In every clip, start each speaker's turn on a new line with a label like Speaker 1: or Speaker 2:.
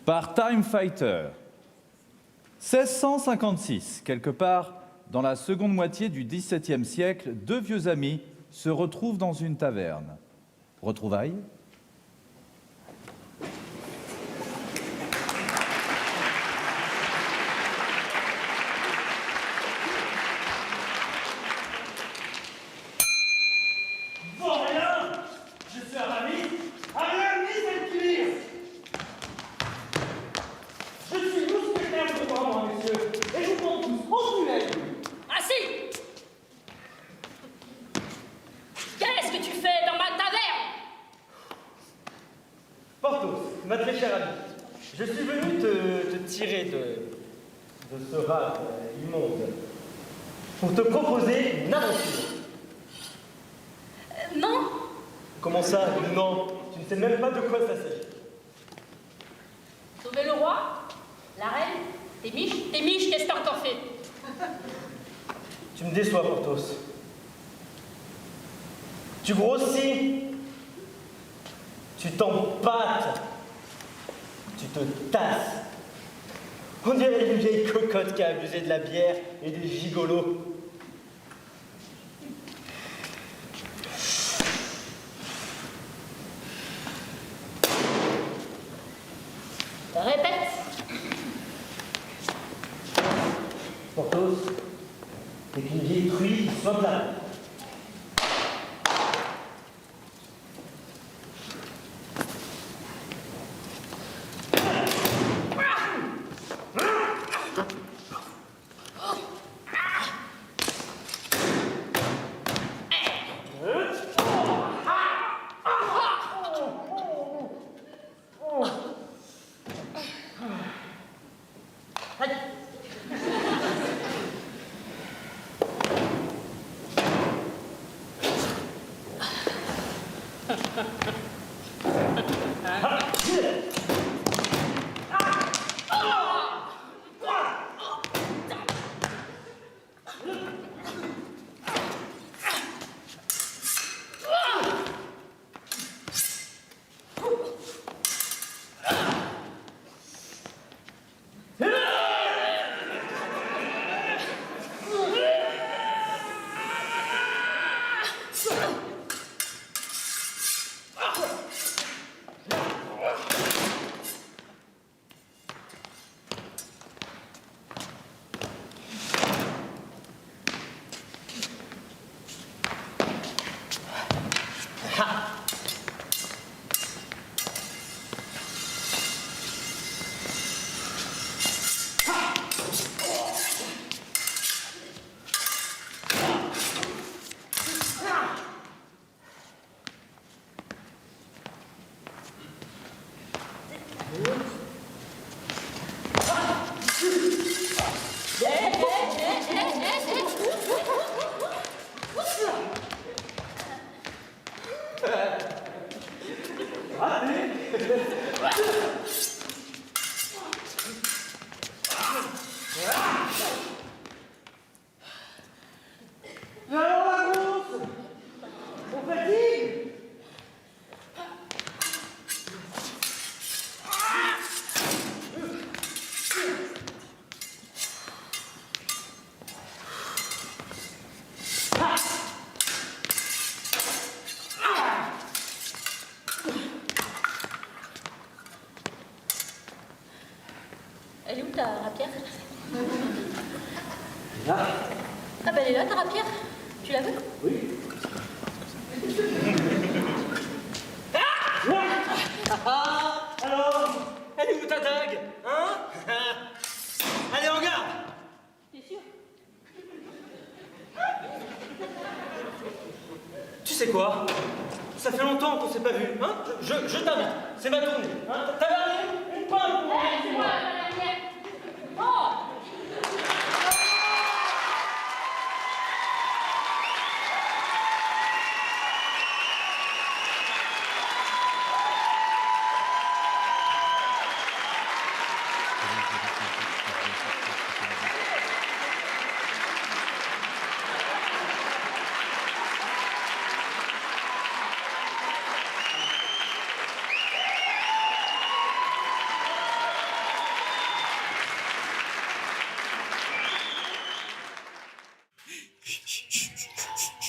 Speaker 1: par Time Fighter. 1656, quelque part dans la seconde moitié du XVIIe siècle, deux vieux amis se retrouvent dans une taverne. Retrouvailles.
Speaker 2: Ma très chère amie, je suis venu te tirer de ce rade immonde pour te proposer une aventure.
Speaker 3: Non.
Speaker 2: Comment ça, non? Tu ne sais même pas de quoi ça s'agit.
Speaker 3: Sauver le roi, la reine, tes miches, qu'est-ce que t'as encore fait?
Speaker 2: Tu me déçois, Porthos. Tu grossis. Tu t'empâtes. Tu te tasses. On dirait une vieille cocotte qui a abusé de la bière et des gigolos.
Speaker 3: Répète.
Speaker 2: Porthos, t'es qu'une vieille truie qui saute là.
Speaker 3: Elle est où ta rapière?
Speaker 2: Là.
Speaker 3: Ah ben elle est là ta rapière. Tu la veux?
Speaker 2: Oui. Alors, elle est où ta dague? Hein? Allez, en garde!
Speaker 3: T'es sûr?
Speaker 2: Tu sais quoi? Ça fait longtemps qu'on s'est pas vu, hein? Je t'invite, c'est ma tournée, hein? T'as une pinte pour moi?
Speaker 3: C'est moi, la mienne. Oh!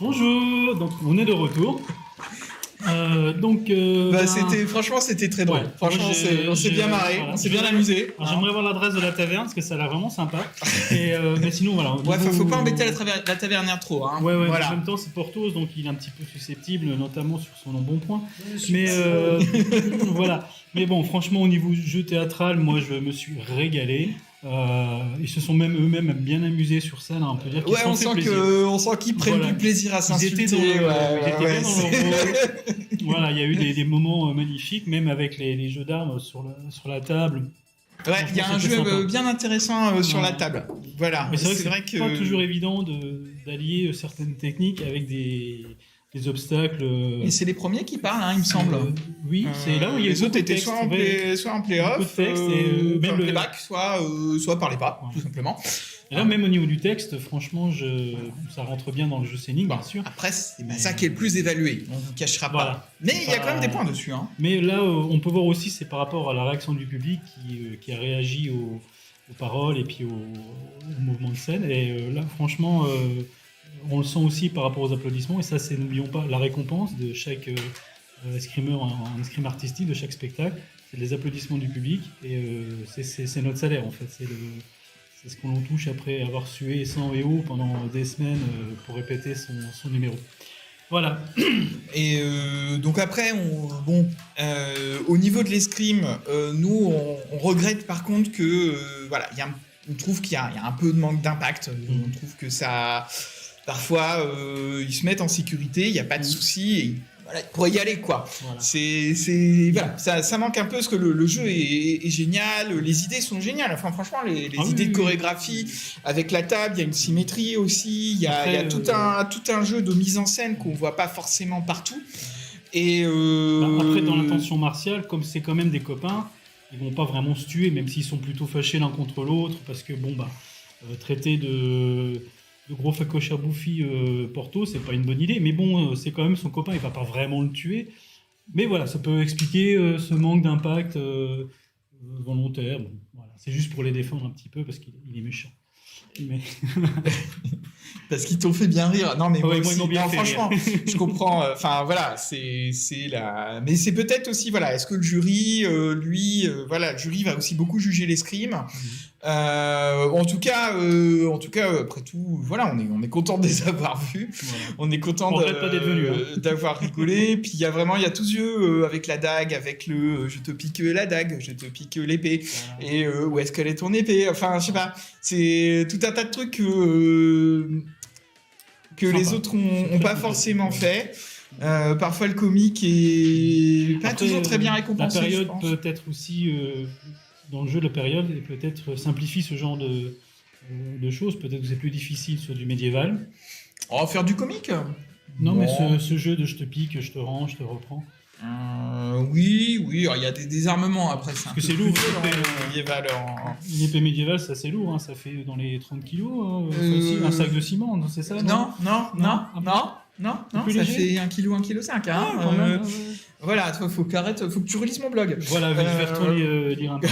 Speaker 4: Bonjour, donc on est de retour.
Speaker 5: Franchement, c'était très drôle.
Speaker 4: Ouais,
Speaker 5: Franchement, on s'est bien marré,
Speaker 4: voilà.
Speaker 5: on s'est bien amusé.
Speaker 4: Alors, j'aimerais voir l'adresse de la taverne parce que ça a l'air vraiment sympa. Mais sinon, voilà.
Speaker 5: Ouais, faut pas embêter la tavernière trop. Hein.
Speaker 4: Ouais,
Speaker 5: voilà.
Speaker 4: en même temps, c'est Porthos, donc il est un petit peu susceptible, notamment sur son embonpoint. Mais voilà. Mais bon, franchement, au niveau du jeu théâtral, moi, je me suis régalé. Ils se sont même eux-mêmes bien amusés sur scène, on peut dire qu'ils
Speaker 5: Ouais,
Speaker 4: se sont fait plaisir.
Speaker 5: on sent qu'ils prennent
Speaker 4: Voilà.
Speaker 5: du plaisir à s'insulter.
Speaker 4: Ils étaient bien dans
Speaker 5: c'est-
Speaker 4: leur rôle. Voilà, il y a eu des moments magnifiques, même avec les jeux d'armes sur la table.
Speaker 5: Ouais, il y a un
Speaker 4: C'était
Speaker 5: jeu
Speaker 4: sympa.
Speaker 5: bien intéressant sur
Speaker 4: Ouais.
Speaker 5: la table. Voilà.
Speaker 4: Mais c'est vrai que
Speaker 5: vrai
Speaker 4: c'est pas toujours évident d'allier certaines techniques avec des obstacles.
Speaker 5: Et c'est les premiers qui parlent, hein, il me semble.
Speaker 4: Oui, c'est là où il y a
Speaker 5: les autres
Speaker 4: beaucoup de
Speaker 5: étaient
Speaker 4: texte,
Speaker 5: soit en,
Speaker 4: ouais.
Speaker 5: soit en
Speaker 4: Beaucoup de
Speaker 5: play-off,
Speaker 4: texte et, même
Speaker 5: en
Speaker 4: le-
Speaker 5: playback, soit par les pas,
Speaker 4: Ouais.
Speaker 5: tout simplement.
Speaker 4: Et là, même au niveau du texte, franchement, ça rentre bien dans le jeu scénique,
Speaker 5: Bon,
Speaker 4: bien sûr.
Speaker 5: après, c'est pas ça qui est le plus évalué, on vous cachera pas.
Speaker 4: Voilà.
Speaker 5: Mais il y a
Speaker 4: Enfin,
Speaker 5: quand même des points dessus. Hein.
Speaker 4: Mais là, on peut voir aussi, c'est par rapport à la réaction du public qui a réagi aux paroles et puis au mouvement de scène. Et là, franchement, on le sent aussi par rapport aux applaudissements. Et ça, c'est, n'oublions pas, la récompense de chaque escrimeur en escrime artistique, de chaque spectacle. C'est les applaudissements du public. Et c'est notre salaire, en fait. C'est ce qu'on touche après avoir sué sang et eau pendant des semaines pour répéter son numéro. Voilà.
Speaker 5: Et donc après, au niveau de l'escrime, nous, on regrette par contre que, voilà, on trouve qu'il y a un peu de manque d'impact. On trouve que ça, parfois, ils se mettent en sécurité, il n'y a pas de souci, et voilà, ils pourraient y aller, quoi.
Speaker 4: Voilà.
Speaker 5: Voilà, ça manque un peu parce que le jeu est génial, les idées sont géniales. Enfin, franchement, les
Speaker 4: Ah oui,
Speaker 5: idées
Speaker 4: oui,
Speaker 5: de
Speaker 4: oui.
Speaker 5: chorégraphie avec la table, il y a une symétrie aussi, il y a
Speaker 4: Après,
Speaker 5: tout un jeu de mise en scène qu'on voit pas forcément partout. Et
Speaker 4: Après, dans l'intention martiale, comme c'est quand même des copains, ils vont pas vraiment se tuer, même s'ils sont plutôt fâchés l'un contre l'autre, parce que traiter de gros facochers bouffis Porto, c'est pas une bonne idée. Mais bon, c'est quand même son copain, il va pas vraiment le tuer. Mais voilà, ça peut expliquer ce manque d'impact volontaire. Bon, voilà. C'est juste pour les défendre un petit peu, parce qu'il est méchant. Mais...
Speaker 5: parce qu'ils t'ont fait bien rire. Non, mais moi
Speaker 4: Ouais, moi,
Speaker 5: aussi.
Speaker 4: ils m'ont bien
Speaker 5: Non,
Speaker 4: fait
Speaker 5: franchement, je comprends. Enfin, voilà, mais c'est peut-être aussi, voilà, est-ce que le jury, le jury va aussi beaucoup juger l'escrime. En tout cas, après tout, voilà, on est content de les avoir vus.
Speaker 4: Voilà.
Speaker 5: On est content
Speaker 4: On regrette pas d'être venu, hein.
Speaker 5: d'avoir rigolé. Puis il y a tous yeux avec la dague, avec le je te pique la dague, je te pique l'épée.
Speaker 4: Voilà.
Speaker 5: Et où est-ce qu'elle est ton épée? Enfin, je sais pas. C'est tout un tas de trucs que
Speaker 4: Sympa.
Speaker 5: les autres
Speaker 4: C'est
Speaker 5: ont
Speaker 4: très
Speaker 5: pas
Speaker 4: sympa.
Speaker 5: forcément fait. Parfois, le comique est pas
Speaker 4: Après,
Speaker 5: toujours très bien récompensé.
Speaker 4: La période
Speaker 5: je pense.
Speaker 4: peut être aussi, dans le jeu, la période et peut-être simplifie ce genre de choses. Peut-être que c'est plus difficile sur du médiéval.
Speaker 5: Oh, faire du comique?
Speaker 4: Non, mais
Speaker 5: Bon.
Speaker 4: ce jeu de je te pique, je te rends, je te reprends.
Speaker 5: Oui, alors, il y a des désarmements après.
Speaker 4: Parce que c'est lourd,
Speaker 5: Médiéval.
Speaker 4: Une épée médiévale, c'est assez lourd, hein, ça fait dans les 30 kilos. Hein,
Speaker 5: Euh,
Speaker 4: un sac de ciment, non, c'est ça
Speaker 5: Non,
Speaker 4: plus
Speaker 5: ça
Speaker 4: léger
Speaker 5: fait 1,5 kg. Hein,
Speaker 4: Ah, quand même, ouais.
Speaker 5: Voilà, toi, faut que tu relises mon blog.
Speaker 4: Voilà, je vais retourner lire un peu.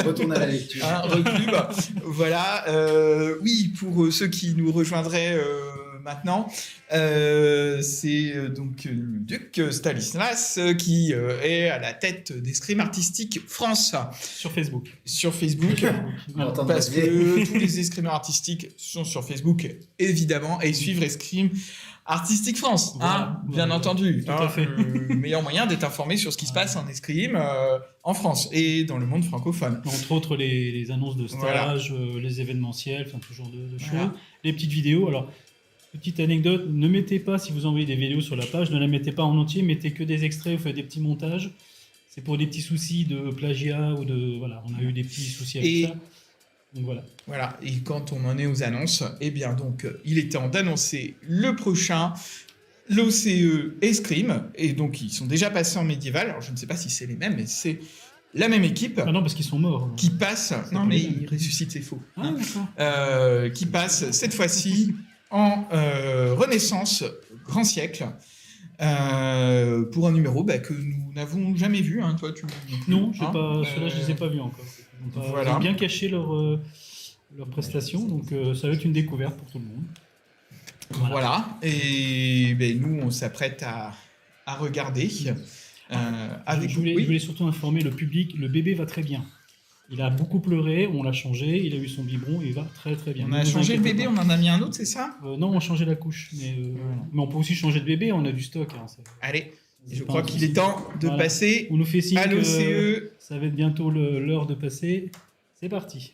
Speaker 6: Retourne à la lecture.
Speaker 5: Hein, repub. Voilà. Oui, pour ceux qui nous rejoindraient maintenant, c'est donc le duc Stanislas qui est à la tête d'Escrime Artistique France
Speaker 4: Sur Facebook.
Speaker 5: sur Facebook.
Speaker 4: Voilà.
Speaker 6: Attends,
Speaker 5: Parce
Speaker 6: Xavier.
Speaker 5: que tous les escrimeurs artistiques sont sur Facebook, évidemment, et suivre Escrime Artistique France,
Speaker 4: Voilà.
Speaker 5: bien
Speaker 4: Voilà.
Speaker 5: entendu.
Speaker 4: Tout à fait.
Speaker 5: Le meilleur moyen d'être informé sur ce qui se passe en escrime en France et dans le monde francophone.
Speaker 4: Entre autres, les annonces de stage, les événementiels, enfin, tout genre de choses.
Speaker 5: Voilà.
Speaker 4: Les petites vidéos. Alors, petite anecdote, ne mettez pas, si vous envoyez des vidéos sur la page, ne la mettez pas en entier, mettez que des extraits, vous faites des petits montages. C'est pour des petits soucis de plagiat ou de... Voilà, on a eu des petits soucis avec
Speaker 5: Et-
Speaker 4: ça. Donc voilà.
Speaker 5: Voilà, et quand on en est aux annonces, eh bien donc, il est temps d'annoncer le prochain, l'OCE Escrime, et donc ils sont déjà passés en médiéval, alors je ne sais pas si c'est les mêmes, mais c'est la même équipe
Speaker 4: Ah non, parce qu'ils sont morts.
Speaker 5: qui passe, non
Speaker 4: pas
Speaker 5: mais
Speaker 4: les mêmes.
Speaker 5: ils ressuscitent, c'est faux,
Speaker 4: Ah, d'accord.
Speaker 5: qui passe cette fois-ci en Renaissance, grand siècle, pour un numéro que nous n'avons jamais vu, hein, toi tu...
Speaker 4: Non, j'ai
Speaker 5: hein,
Speaker 4: pas, ceux-là, je les ai pas vus encore. Ils ont pas-
Speaker 5: voilà.
Speaker 4: ils ont bien caché leurs prestations, donc ça va être une découverte pour tout le monde.
Speaker 5: Voilà. Et ben, nous, on s'apprête à regarder. Avec
Speaker 4: Je voulais surtout informer le public, le bébé va très bien. Il a beaucoup pleuré, on l'a changé, il a eu son biberon, il va très très bien.
Speaker 5: On
Speaker 4: Ne
Speaker 5: a
Speaker 4: vous
Speaker 5: changé le
Speaker 4: inquiétez
Speaker 5: bébé,
Speaker 4: pas.
Speaker 5: on en a mis un autre, c'est ça?
Speaker 4: Non, on a changé la couche, mais on peut aussi changer de bébé, on a du stock. Hein,
Speaker 5: Allez,
Speaker 4: c'est
Speaker 5: je
Speaker 4: pas
Speaker 5: crois
Speaker 4: un
Speaker 5: qu'il
Speaker 4: souci.
Speaker 5: est temps de
Speaker 4: Voilà.
Speaker 5: passer
Speaker 4: On nous fait signe
Speaker 5: à
Speaker 4: que
Speaker 5: l'OCE.
Speaker 4: ça va être bientôt l'heure de passer. C'est parti.